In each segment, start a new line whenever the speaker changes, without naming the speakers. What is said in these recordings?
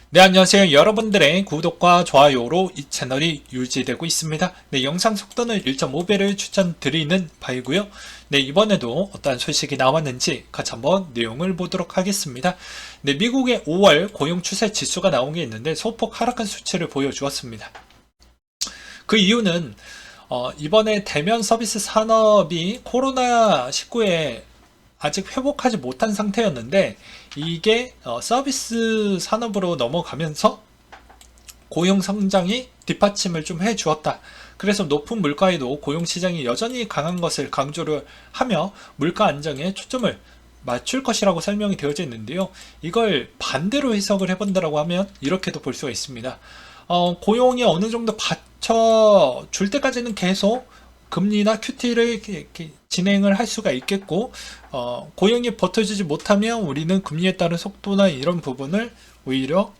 네, 안녕하세요. 여러분들의 구독과 좋아요로 이 채널이 유지되고 있습니다. 네, 영상 속도는 1.5배를 추천드리는 바이고요. 네, 이번에도 어떤 소식이 나왔는지 같이 한번 내용을 보도록 하겠습니다. 네, 미국의 5월 고용 추세 지수가 나온 게 있는데 소폭 하락한 수치를 보여주었습니다. 그 이유는 이번에 대면 서비스 산업이 코로나19에 아직 회복하지 못한 상태였는데 이게 서비스 산업으로 넘어가면서 고용 성장이 뒷받침을 좀 해주었다. 그래서 높은 물가에도 고용 시장이 여전히 강한 것을 강조를 하며 물가 안정에 초점을 맞출 것이라고 설명이 되어져 있는데요. 이걸 반대로 해석을 해본다라고 하면 이렇게도 볼 수가 있습니다. 고용이 어느 정도 받쳐줄 때까지는 계속 금리나 QT를 이렇게 진행을 할 수가 있겠고, 고용이 버텨주지 못하면 우리는 금리에 따른 속도나 이런 부분을 오히려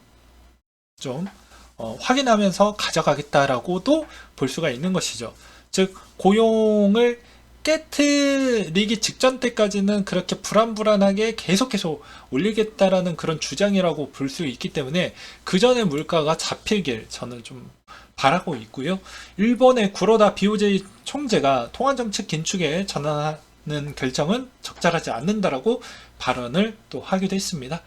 좀 확인하면서 가져가겠다라고도 볼 수가 있는 것이죠. 즉, 고용을 깨트리기 직전 때까지는 그렇게 불안불안하게 계속 올리겠다라는 그런 주장이라고 볼 수 있기 때문에 그 전에 물가가 잡히길 저는 좀 바라고 있고요. 일본의 구로다 비오제이 총재가 통화정책 긴축에 전환하는 결정은 적절하지 않는다라고 발언을 또 하기도 했습니다.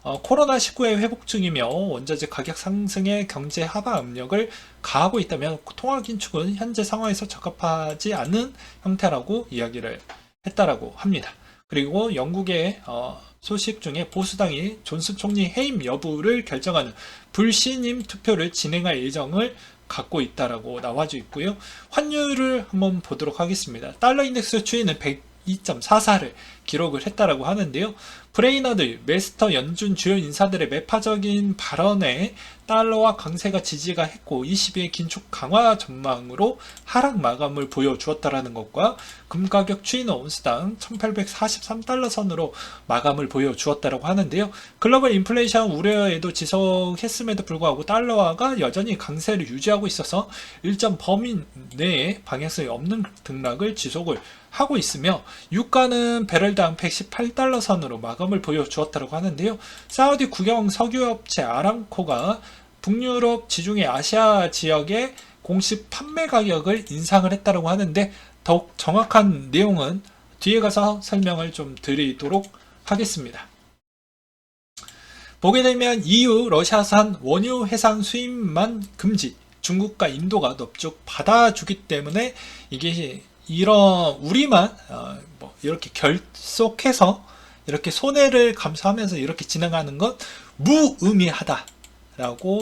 코로나19의 회복 중이며 원자재 가격 상승에 경제 하방 압력을 가하고 있다면 통화 긴축은 현재 상황에서 적합하지 않은 형태라고 이야기를 했다라고 합니다. 그리고 영국의 소식 중에 보수당이 존슨 총리 해임 여부를 결정하는 불신임 투표를 진행할 예정을 갖고 있다라고 나와져 있고요. 환율을 한번 보도록 하겠습니다. 달러 인덱스 추이는 102.44를 기록을 했다라고 하는데요. 브레이너드, 메스터 연준 주요 인사들의 매파적인 발언에 달러와 강세가 지지가 했고 22의 긴축 강화 전망으로 하락 마감을 보여주었다라는 것과 금 가격 추이는 온스당 1843달러 선으로 마감을 보여주었다라고 하는데요. 글로벌 인플레이션 우려에도 지속했음에도 불구하고 달러화가 여전히 강세를 유지하고 있어서 일정 범위 내에 방향성이 없는 등락을 지속을 하고 있으며 유가는 배럴당 118달러 선으로 마감을 보여주었다고 하는데요. 사우디 국영 석유업체 아람코가 북유럽 지중해 아시아 지역의 공식 판매 가격을 인상을 했다고 하는데 더욱 정확한 내용은 뒤에 가서 설명을 좀 드리도록 하겠습니다. 보게 되면 EU 러시아산 원유 해상 수입만 금지, 중국과 인도가 넙죽 받아주기 때문에 이게 이런 우리만 이렇게 결속해서 이렇게 손해를 감수하면서 이렇게 진행하는 건 무의미하다라고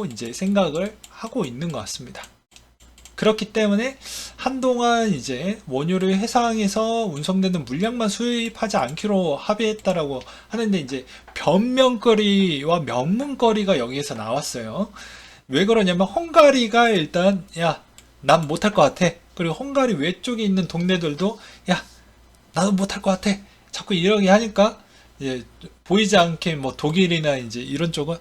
이제 생각을 하고 있는 것 같습니다. 그렇기 때문에 한동안 이제 원유를 해상에서 운송되는 물량만 수입하지 않기로 합의했다라고 하는데 이제 변명거리와 명문거리가 여기에서 나왔어요. 왜 그러냐면 헝가리가 일단 난 못할 것 같아. 그리고 헝가리 외쪽에 있는 동네들도 나도 못할 것 같아. 자꾸 이러게 하니까 이제 보이지 않게 뭐 독일이나 이제 이런 쪽은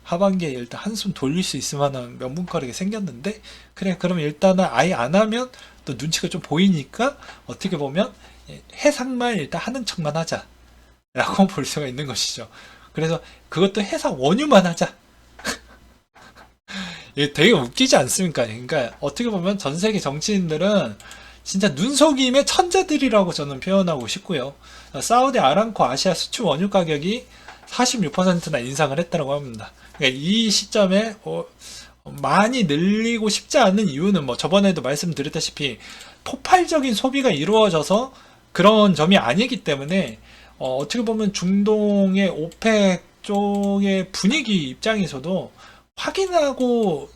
하반기에 일단 한숨 돌릴 수 있을 만한 명분거리가 생겼는데 그래 그럼 일단은 아예 안 하면 또 눈치가 좀 보이니까 어떻게 보면 해상만 일단 하는 척만 하자 라고 볼 수가 있는 것이죠. 그래서 그것도 해상 원유만 하자. 이게 되게 웃기지 않습니까? 그러니까 어떻게 보면 전 세계 정치인들은 진짜 눈속임의 천재들이라고 저는 표현하고 싶고요. 사우디 아람코 아시아 수출 원유 가격이 46%나 인상을 했다고 합니다. 그러니까 이 시점에 많이 늘리고 싶지 않은 이유는 뭐 저번에도 말씀드렸다시피 폭발적인 소비가 이루어져서 그런 점이 아니기 때문에 어떻게 보면 중동의 오펙 쪽의 분위기 입장에서도 확인하고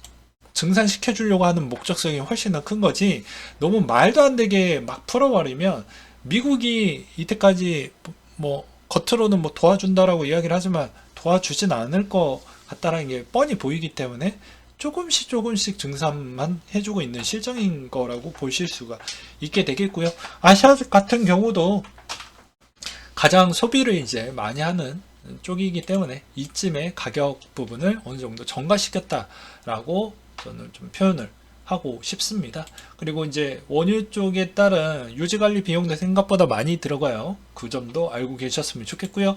증산시켜 주려고 하는 목적성이 훨씬 더 큰 거지 너무 말도 안 되게 막 풀어버리면 미국이 이때까지 뭐 겉으로는 뭐 도와준다라고 이야기를 하지만 도와주진 않을 것 같다라는 게 뻔히 보이기 때문에 조금씩 증산만 해주고 있는 실정인 거라고 보실 수가 있게 되겠고요. 아시아 같은 경우도 가장 소비를 이제 많이 하는 쪽이기 때문에 이쯤에 가격 부분을 어느 정도 정가시켰다라고 저는 좀 표현을 하고 싶습니다. 그리고 이제 원유 쪽에 따른 유지관리 비용도 생각보다 많이 들어가요. 그 점도 알고 계셨으면 좋겠고요.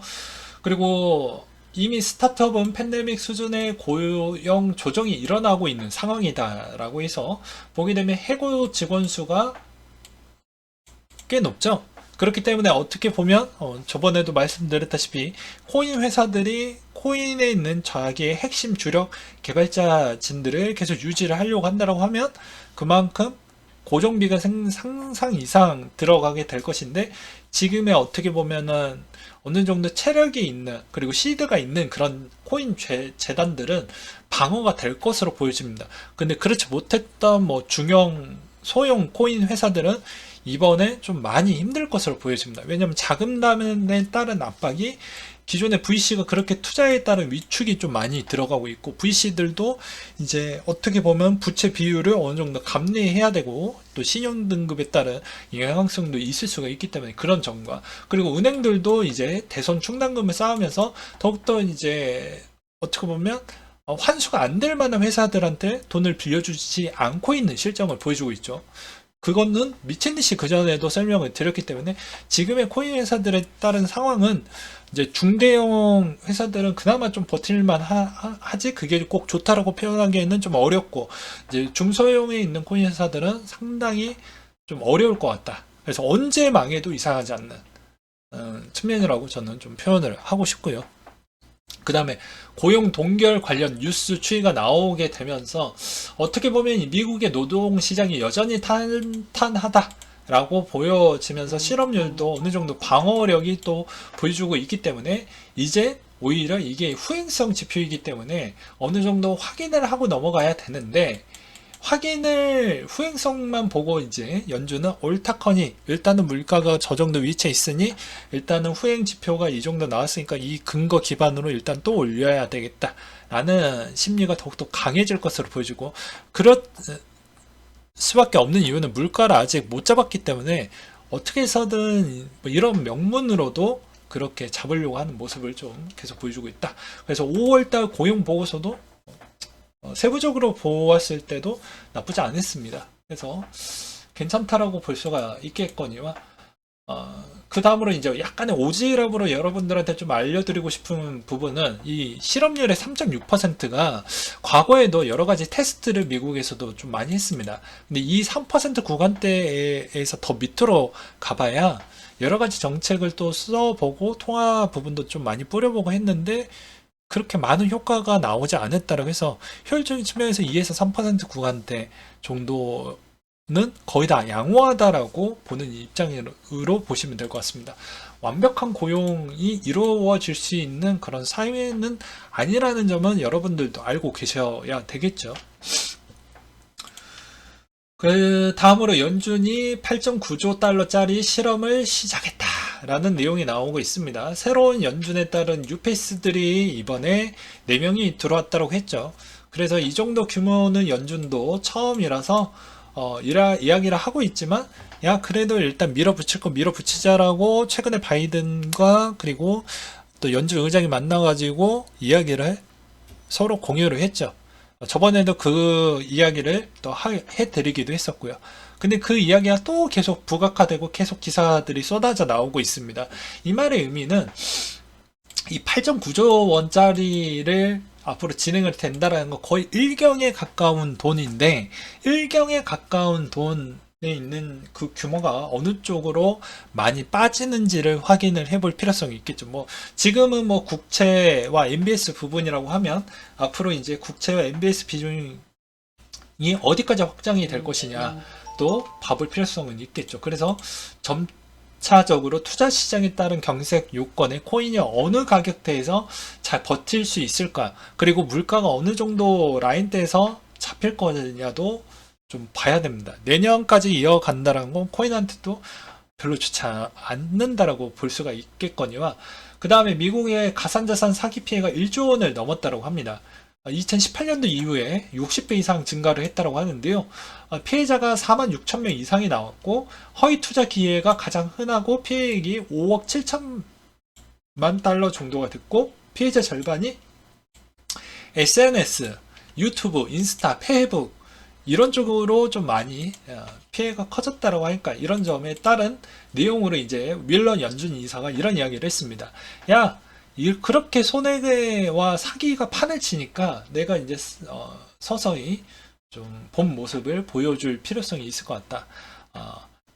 그리고 이미 스타트업은 팬데믹 수준의 고용 조정이 일어나고 있는 상황이다라고 해서 보게 되면 해고 직원 수가 꽤 높죠. 그렇기 때문에 어떻게 보면 저번에도 말씀드렸다시피 코인 회사들이 코인에 있는 자기의 핵심 주력 개발자진들을 계속 유지를 하려고 한다고 하면 그만큼 고정비가 상상 이상 들어가게 될 것인데, 지금의 어떻게 보면은 어느 정도 체력이 있는 그리고 시드가 있는 그런 코인 재단들은 방어가 될 것으로 보여집니다. 근데 그렇지 못했던 뭐 중형 소형 코인 회사들은 이번에 좀 많이 힘들 것으로 보여집니다. 왜냐하면 자금난에 따른 압박이 기존의 VC가 그렇게 투자에 따른 위축이 좀 많이 들어가고 있고, VC들도 이제 어떻게 보면 부채 비율을 어느 정도 감내해야 되고 또 신용 등급에 따른 영향성도 있을 수가 있기 때문에 그런 점과, 그리고 은행들도 이제 대선 충당금을 쌓으면서 더욱더 이제 어떻게 보면 환수가 안 될 만한 회사들한테 돈을 빌려주지 않고 있는 실정을 보여주고 있죠. 그거는 미친듯이 그전에도 설명을 드렸기 때문에 지금의 코인 회사들에 따른 상황은 이제 중대형 회사들은 그나마 좀 버틸만 하지, 그게 꼭 좋다라고 표현하기에는 좀 어렵고, 이제 중소형에 있는 코인 회사들은 상당히 좀 어려울 것 같다. 그래서 언제 망해도 이상하지 않는 측면이라고 저는 좀 표현을 하고 싶고요. 그 다음에 고용 동결 관련 뉴스 추이가 나오게 되면서 어떻게 보면 미국의 노동시장이 여전히 탄탄하다라고 보여지면서 실업률도 어느 정도 방어력이 또 보여주고 있기 때문에 이제 오히려 이게 후행성 지표이기 때문에 어느 정도 확인을 하고 넘어가야 되는데, 확인을 후행성만 보고 이제 연준은 옳다커니 일단은 물가가 저 정도 위치에 있으니 일단은 후행 지표가 이 정도 나왔으니까 이 근거 기반으로 일단 또 올려야 되겠다 라는 심리가 더욱더 강해질 것으로 보여지고, 그럴 수밖에 없는 이유는 물가를 아직 못 잡았기 때문에 어떻게 해서든 뭐 이런 명분으로도 그렇게 잡으려고 하는 모습을 좀 계속 보여주고 있다. 그래서 5월달 고용 보고서도 세부적으로 보았을 때도 나쁘지 않았습니다. 그래서 괜찮다라고 볼 수가 있겠거니와, 그 다음으로 이제 약간의 오지랖으로 여러분들한테 좀 알려드리고 싶은 부분은 이 실업률의 3.6%가 과거에도 여러 가지 테스트를 미국에서도 좀 많이 했습니다. 근데 이 3% 구간대에서 더 밑으로 가봐야 여러 가지 정책을 또 써보고 통화 부분도 좀 많이 뿌려보고 했는데 그렇게 많은 효과가 나오지 않았다고 해서 효율적인 측면에서 2에서 3% 구간대 정도는 거의 다 양호하다라고 보는 입장으로 보시면 될 것 같습니다. 완벽한 고용이 이루어질 수 있는 그런 사회는 아니라는 점은 여러분들도 알고 계셔야 되겠죠. 그 다음으로 연준이 8.9조 달러짜리 실험을 시작했다 라는 내용이 나오고 있습니다. 새로운 연준에 따른 뉴페이스들이 이번에 4명이 들어왔다고 했죠. 그래서 이 정도 규모는 연준도 처음이라서 이야기를 하고 있지만, 야 그래도 일단 밀어붙일 거 밀어붙이자라고 최근에 바이든과 그리고 또 연준 의장이 만나가지고 이야기를 서로 공유를 했죠. 저번에도 그 이야기를 또 해드리기도 했었고요. 근데 그 이야기가 또 계속 부각화되고 계속 기사들이 쏟아져 나오고 있습니다. 이 말의 의미는 이 8.9조 원짜리를 앞으로 진행을 된다라는 거 거의 일경에 가까운 돈인데, 일경에 가까운 돈에 있는 그 규모가 어느 쪽으로 많이 빠지는지를 확인을 해볼 필요성이 있겠죠. 뭐 지금은 뭐 국채와 MBS 부분이라고 하면 앞으로 이제 국채와 MBS 비중이 어디까지 확장이 될 것이냐 또 봐볼 필요성은 있겠죠. 그래서 점차적으로 투자 시장에 따른 경색 요건에 코인이 어느 가격대에서 잘 버틸 수 있을까, 그리고 물가가 어느 정도 라인대에서 잡힐 거냐도 좀 봐야 됩니다. 내년까지 이어간다는 건 코인한테도 별로 좋지 않는다라고 볼 수가 있겠거니와, 그 다음에 미국의 가상자산 사기 피해가 1조 원을 넘었다고 합니다. 2018년도 이후에 60배 이상 증가를 했다고 하는데요. 피해자가 4만 6천 명 이상이 나왔고, 허위 투자 기회가 가장 흔하고 피해액이 5억 7천만 달러 정도가 됐고, 피해자 절반이 SNS, 유튜브, 인스타, 페이북 이런 쪽으로 좀 많이 피해가 커졌다고 하니까, 이런 점에 따른 내용으로 이제 윌런 연준 이사가 이런 이야기를 했습니다. 야, 그렇게 손해와 사기가 판을 치니까 내가 이제 서서히 좀 본 모습을 보여줄 필요성이 있을 것 같다.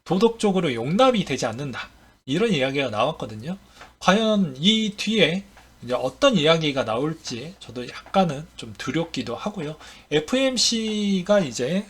도덕적으로 용납이 되지 않는다. 이런 이야기가 나왔거든요. 과연 이 뒤에 이제 어떤 이야기가 나올지 저도 약간은 좀 두렵기도 하고요. FMC가 이제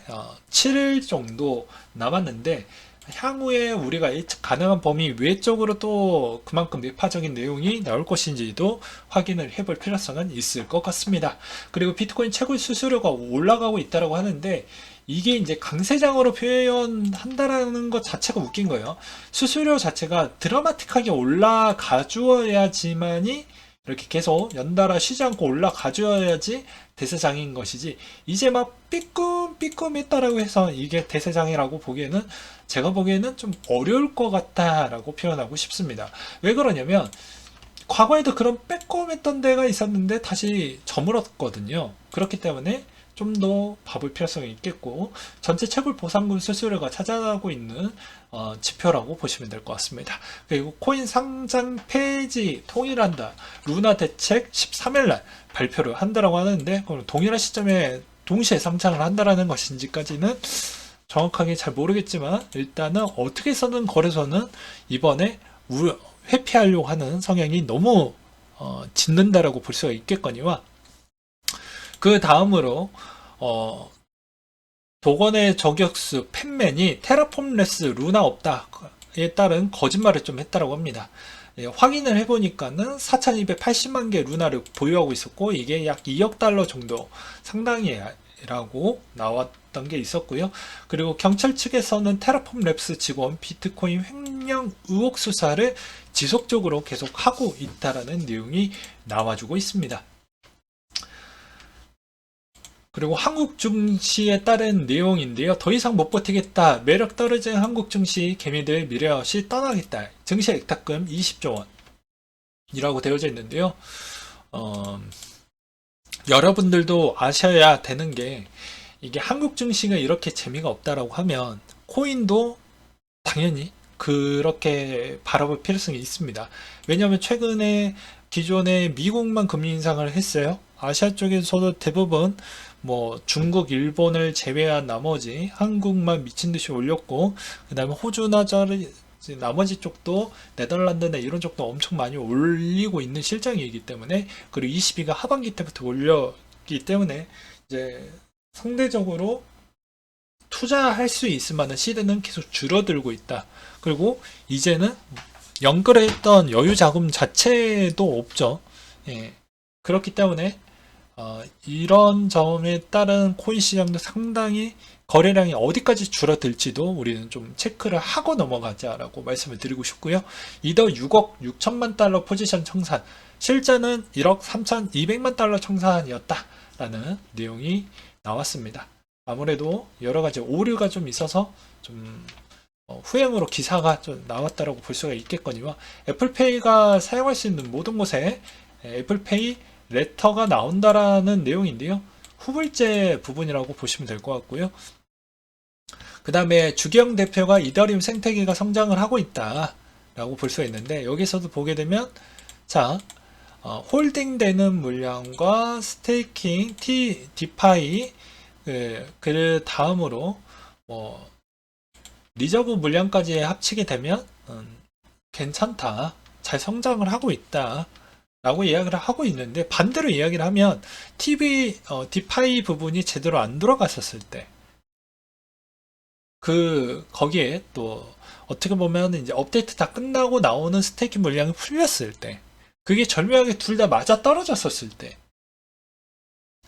7일 정도 남았는데 향후에 우리가 예측 가능한 범위 외적으로 또 그만큼 매파적인 내용이 나올 것인지도 확인을 해볼 필요성은 있을 것 같습니다. 그리고 비트코인 채굴 수수료가 올라가고 있다고 하는데 이게 이제 강세장으로 표현한다라는 것 자체가 웃긴 거예요. 수수료 자체가 드라마틱하게 올라가 주어야지만이 이렇게 계속 연달아 쉬지 않고 올라가 줘야지 대세장인 것이지, 이제 막 삐끔삐끔했다라고 해서 이게 대세장이라고 보기에는, 제가 보기에는 좀 어려울 것 같다라고 표현하고 싶습니다. 왜 그러냐면 과거에도 그런 빼꼼했던 데가 있었는데 다시 저물었거든요. 그렇기 때문에 좀 더 봐볼 필요성이 있겠고, 전체 채굴 보상금 수수료가 차지하고 있는 지표라고 보시면 될 것 같습니다. 그리고 코인 상장 폐지 통일한다. 루나 대책 13일날 발표를 한다라고 하는데, 그럼 동일한 시점에 동시에 상장을 한다라는 것인지까지는 정확하게 잘 모르겠지만, 일단은 어떻게 써든 거래소는 이번에 회피하려고 하는 성향이 너무 짙는다라고 볼 수가 있겠거니와, 그 다음으로 독원의 저격수 팬맨이 테라폼레스 루나 없다에 따른 거짓말을 좀 했다라고 합니다. 확인을 해보니까는 4,280만 개 루나를 보유하고 있었고, 이게 약 2억 달러 정도 상당이라고 나왔던 게 있었고요. 그리고 경찰 측에서는 테라폼 랩스 직원 비트코인 횡령 의혹 수사를 지속적으로 계속 하고 있다라는 내용이 나와주고 있습니다. 그리고 한국 증시에 따른 내용인데요. 더 이상 못 버티겠다. 매력 떨어진 한국 증시 개미들 미래 없이 떠나겠다. 증시 액탁금 20조 원이라고 되어져 있는데요. 여러분들도 아셔야 되는 게, 이게 한국 증시가 이렇게 재미가 없다라고 하면 코인도 당연히 그렇게 바라볼 필요성이 있습니다. 왜냐하면 최근에 기존에 미국만 금리 인상을 했어요. 아시아 쪽에서도 대부분 뭐 중국, 일본을 제외한 나머지 한국만 미친 듯이 올렸고, 그 다음에 호주나 나머지 쪽도 네덜란드나 이런 쪽도 엄청 많이 올리고 있는 실정이기 때문에, 그리고 22가 하반기 때부터 올렸기 때문에 이제 상대적으로 투자할 수 있을 만한 시드는 계속 줄어들고 있다. 그리고 이제는 연끌에 했던 여유 자금 자체도 없죠. 예. 그렇기 때문에 이런 점에 따른 코인 시장도 상당히 거래량이 어디까지 줄어들지도 우리는 좀 체크를 하고 넘어가자라고 말씀을 드리고 싶고요. 이더 6억 6천만 달러 포지션 청산, 실제는 1억 3,200만 달러 청산이었다라는 내용이 나왔습니다. 아무래도 여러 가지 오류가 좀 있어서 좀 후행으로 기사가 좀 나왔다라고 볼 수가 있겠거니와, 애플페이가 사용할 수 있는 모든 곳에 애플페이 레터가 나온다라는 내용인데요. 후불제 부분이라고 보시면 될 것 같고요. 그 다음에 주기영 대표가 이더리움 생태계가 성장을 하고 있다라고 볼 수가 있는데, 여기서도 보게 되면 자, 홀딩되는 물량과 스테이킹, 디파이, 그 다음으로 리저브 물량까지 합치게 되면 괜찮다, 잘 성장을 하고 있다 라고 이야기를 하고 있는데, 반대로 이야기를 하면 디파이 부분이 제대로 안 돌아갔었을 때, 거기에 또 어떻게 보면 이제 업데이트 다 끝나고 나오는 스테이킹 물량이 풀렸을 때, 그게 절묘하게 둘 다 맞아 떨어졌었을 때,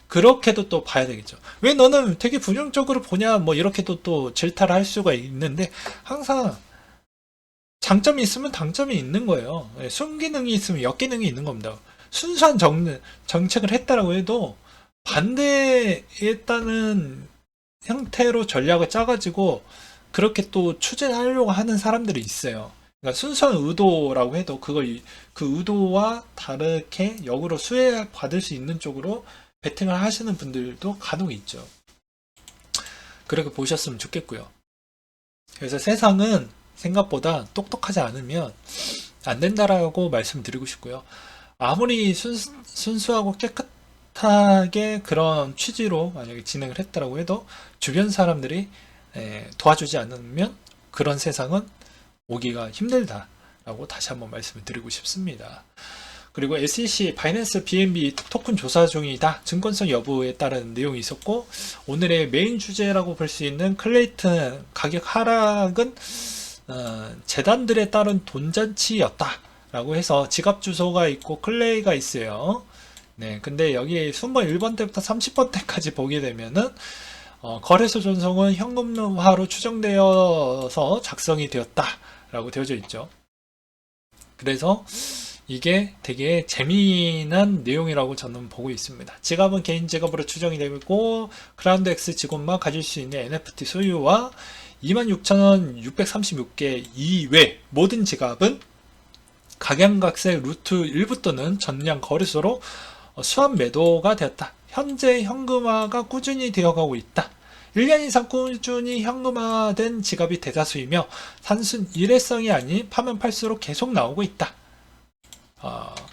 그렇게도 또 봐야 되겠죠. 왜 너는 되게 부정적으로 보냐, 뭐 이렇게도 또 질타를 할 수가 있는데, 항상 장점이 있으면 단점이 있는 거예요. 순기능이 있으면 역기능이 있는 겁니다. 순수한 정책을 했다라고 해도 반대했다는 형태로 전략을 짜가지고 그렇게 또 추진하려고 하는 사람들이 있어요. 그러니까 순수한 의도라고 해도 그 의도와 다르게 역으로 수혜받을 수 있는 쪽으로 베팅을 하시는 분들도 간혹 있죠. 그렇게 보셨으면 좋겠고요. 그래서 세상은 생각보다 똑똑하지 않으면 안 된다라고 말씀드리고 싶고요. 아무리 순수하고 깨끗하게 그런 취지로 만약에 진행을 했다라고 해도 주변 사람들이 도와주지 않으면 그런 세상은 오기가 힘들다라고 다시 한번 말씀을 드리고 싶습니다. 그리고 SEC 바이낸스 BNB 토큰 조사 중이다. 증권성 여부에 따른 내용이 있었고, 오늘의 메인 주제라고 볼 수 있는 클레이튼 가격 하락은 재단들에 따른 돈잔치였다 라고 해서 지갑 주소가 있고 클레이가 있어요. 네, 근데 여기 순번 1번 때부터 30번 때까지 보게 되면은 거래소 전송은 현금화로 추정되어서 작성이 되었다 라고 되어져 있죠. 그래서 이게 되게 재미난 내용이라고 저는 보고 있습니다. 지갑은 개인 지갑으로 추정이 되고 그라운드X 직원만 가질 수 있는 NFT 소유와 26,636개 이외 모든 지갑은 각양각색 루트 일부 또는 전량 거래소로 수합 매도가 되었다. 현재 현금화가 꾸준히 되어가고 있다. 1년 이상 꾸준히 현금화된 지갑이 대다수이며 단순 일회성이 아닌 파면 팔수록 계속 나오고 있다.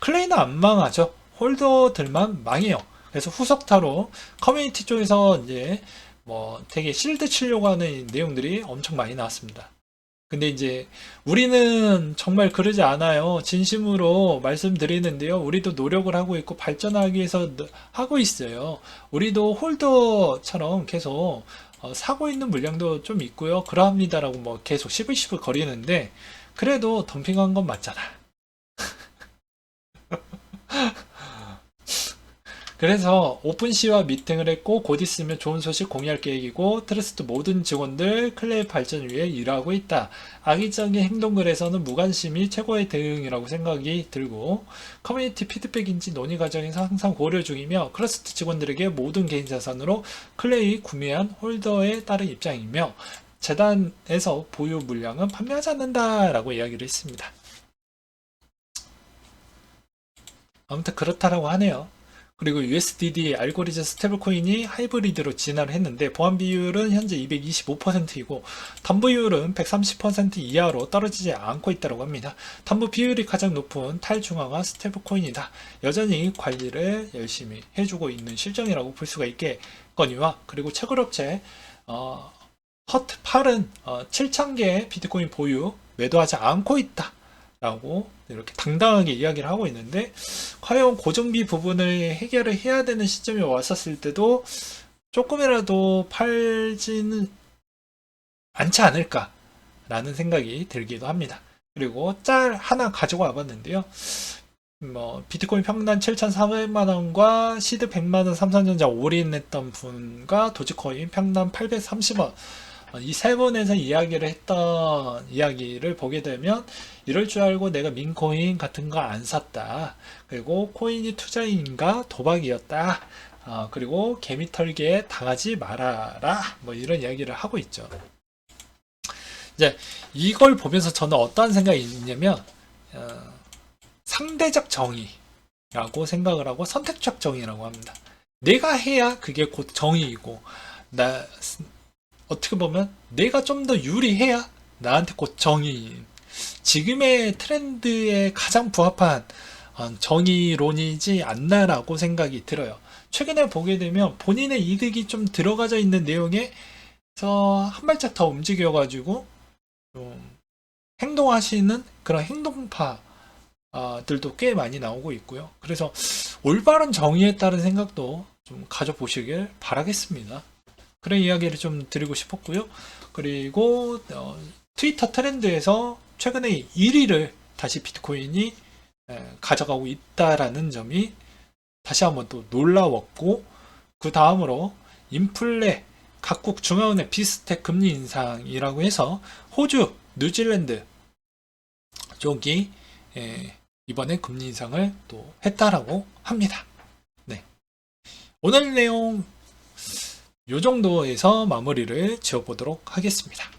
클레이는 안 망하죠. 홀더들만 망해요. 그래서 후속타로 커뮤니티 쪽에서 이제 뭐 되게 실드 치려고 하는 내용들이 엄청 많이 나왔습니다. 근데 이제 우리는 정말 그러지 않아요. 진심으로 말씀드리는데요. 우리도 노력을 하고 있고 발전하기 위해서 하고 있어요. 우리도 홀더처럼 계속 사고 있는 물량도 좀 있고요. 그러합니다라고 뭐 계속 시불시불 거리는데 그래도 덤핑한 건 맞잖아. 그래서 오픈시와 미팅을 했고 곧 있으면 좋은 소식 공유할 계획이고 트러스트 모든 직원들 클레이 발전 위해 일하고 있다. 악의적인 행동글에서는 무관심이 최고의 대응이라고 생각이 들고 커뮤니티 피드백인지 논의 과정에서 항상 고려 중이며 트러스트 직원들에게 모든 개인 자산으로 클레이 구매한 홀더에 따른 입장이며 재단에서 보유 물량은 판매하지 않는다라고 이야기를 했습니다. 아무튼 그렇다라고 하네요. 그리고 USDD 알고리즘 스테이블코인이 하이브리드로 진화를 했는데 보안 비율은 현재 225%이고 담보율은 130% 이하로 떨어지지 않고 있다고 합니다. 담보 비율이 가장 높은 탈중앙화 스테이블코인이다. 여전히 관리를 열심히 해주고 있는 실정이라고 볼 수가 있겠거니와 그리고 채굴업체 허트팔은 7,000개의 비트코인 보유 매도하지 않고 있다. 라고 이렇게 당당하게 이야기를 하고 있는데 과연 고정비 부분을 해결을 해야 되는 시점이 왔었을 때도 조금이라도 팔지는 않지 않을까 라는 생각이 들기도 합니다. 그리고 짤 하나 가지고 와봤는데요. 비트코인 평단 7,400만원과 시드 100만원 삼성전자 올인했던 분과 도지코인 평단 830원 이 세 분에서 이야기를 했던 이야기를 보게 되면 이럴 줄 알고 내가 민코인 같은 거 안 샀다. 그리고 코인이 투자인가 도박이었다. 그리고 개미털기에 당하지 말아라. 뭐 이런 이야기를 하고 있죠. 이제 이걸 보면서 저는 어떠한 생각이 있냐면 상대적 정의라고 생각을 하고 선택적 정의라고 합니다. 내가 해야 그게 곧 정의이고 어떻게 보면 내가 좀 더 유리해야 나한테 곧 정의인 지금의 트렌드에 가장 부합한 정의론이지 않나라고 생각이 들어요. 최근에 보게 되면 본인의 이득이 좀 들어가져 있는 내용에서 한 발짝 더 움직여가지고 좀 행동하시는 그런 행동파들도 꽤 많이 나오고 있고요. 그래서 올바른 정의에 따른 생각도 좀 가져보시길 바라겠습니다. 그런 이야기를 좀 드리고 싶었고요. 그리고 트위터 트렌드에서 최근에 1위를 다시 비트코인이 가져가고 있다라는 점이 다시 한번 또 놀라웠고 그 다음으로 인플레 각국 중앙은행 비스텍 금리 인상이라고 해서 호주, 뉴질랜드 쪽이 이번에 금리 인상을 또 했다라고 합니다. 네. 오늘 내용 요 정도에서 마무리를 지어보도록 하겠습니다.